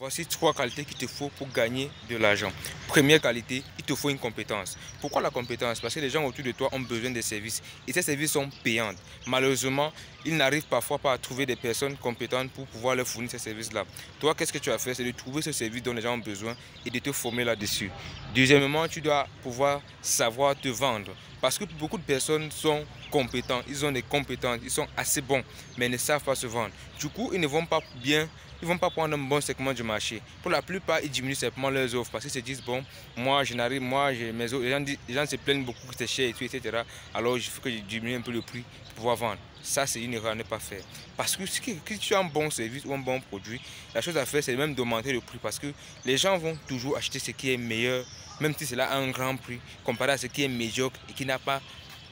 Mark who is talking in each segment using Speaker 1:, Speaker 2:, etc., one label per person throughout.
Speaker 1: Voici trois qualités qu'il te faut pour gagner de l'argent. Première qualité, il te faut une compétence. Pourquoi la compétence? Parce que les gens autour de toi ont besoin de services et ces services sont payants. Malheureusement, ils n'arrivent parfois pas à trouver des personnes compétentes pour pouvoir leur fournir ces services-là. Toi, qu'est-ce que tu as fait? C'est de trouver ce service dont les gens ont besoin et de te former là-dessus. Deuxièmement, tu dois pouvoir savoir te vendre. Parce que beaucoup de personnes sont compétents, ils ont des compétences, ils sont assez bons, mais ils ne savent pas se vendre. Du coup, ils ne vont pas bien, ils vont pas prendre un bon segment du marché. Pour la plupart, ils diminuent simplement leurs offres parce qu'ils se disent, bon, moi, je n'arrive, moi, j'ai mes offres, les gens se plaignent beaucoup que c'est cher et tout, etc. Alors, il faut que je diminue un peu le prix pour pouvoir vendre. Ça, c'est une erreur à ne pas faire. Parce que si tu as un bon service ou un bon produit, la chose à faire, c'est même d'augmenter le prix parce que les gens vont toujours acheter ce qui est meilleur, même si c'est là un grand prix, comparé à ce qui est médiocre et qui n'a pas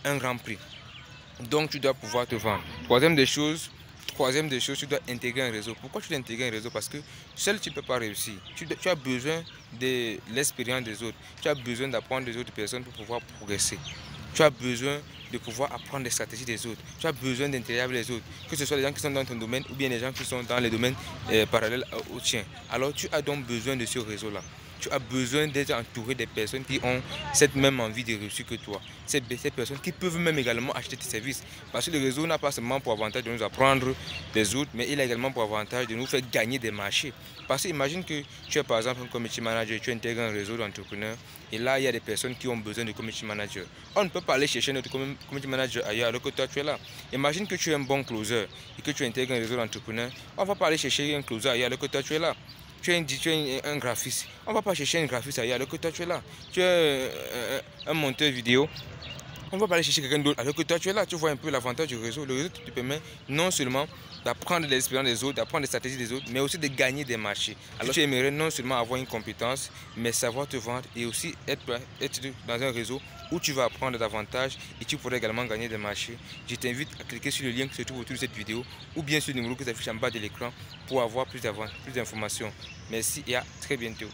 Speaker 1: un grand prix. Donc, tu dois pouvoir te vendre. Troisième des choses, tu dois intégrer un réseau. Pourquoi tu dois intégrer un réseau? Parce que seul, tu ne peux pas réussir. Tu as besoin de l'expérience des autres. Tu as besoin d'apprendre des autres personnes pour pouvoir progresser. Tu as besoin de pouvoir apprendre les stratégies des autres. Tu as besoin d'intégrer avec les autres. Que ce soit les gens qui sont dans ton domaine ou bien les gens qui sont dans les domaines parallèles au tien. Alors, tu as donc besoin de ce réseau-là. Tu as besoin d'être entouré des personnes qui ont cette même envie de réussir que toi. Ces personnes qui peuvent même également acheter tes services. Parce que le réseau n'a pas seulement pour avantage de nous apprendre des autres, mais il a également pour avantage de nous faire gagner des marchés. Parce que imagine que tu es par exemple un community manager, tu intègres un réseau d'entrepreneurs et là il y a des personnes qui ont besoin de community manager. On ne peut pas aller chercher notre community manager ailleurs alors que toi tu es là. Imagine que tu es un bon closer et que tu intègres un réseau d'entrepreneurs. On ne va pas aller chercher un closer ailleurs alors que toi tu es là. Tu es un graphiste. On ne va pas chercher un graphiste ailleurs alors que toi tu es là. Tu es un monteur vidéo. On ne va pas aller chercher quelqu'un d'autre alors que toi tu es là. Tu vois un peu l'avantage du réseau. Le réseau te permet non seulement d'apprendre l'expérience des autres, d'apprendre les stratégies des autres, mais aussi de gagner des marchés. Alors tu aimerais non seulement avoir une compétence, mais savoir te vendre et aussi être dans un réseau où tu vas apprendre davantage et tu pourrais également gagner des marchés. Je t'invite à cliquer sur le lien qui se trouve autour de cette vidéo ou bien sur le numéro qui s'affiche en bas de l'écran pour avoir plus d'informations. Merci et à très bientôt.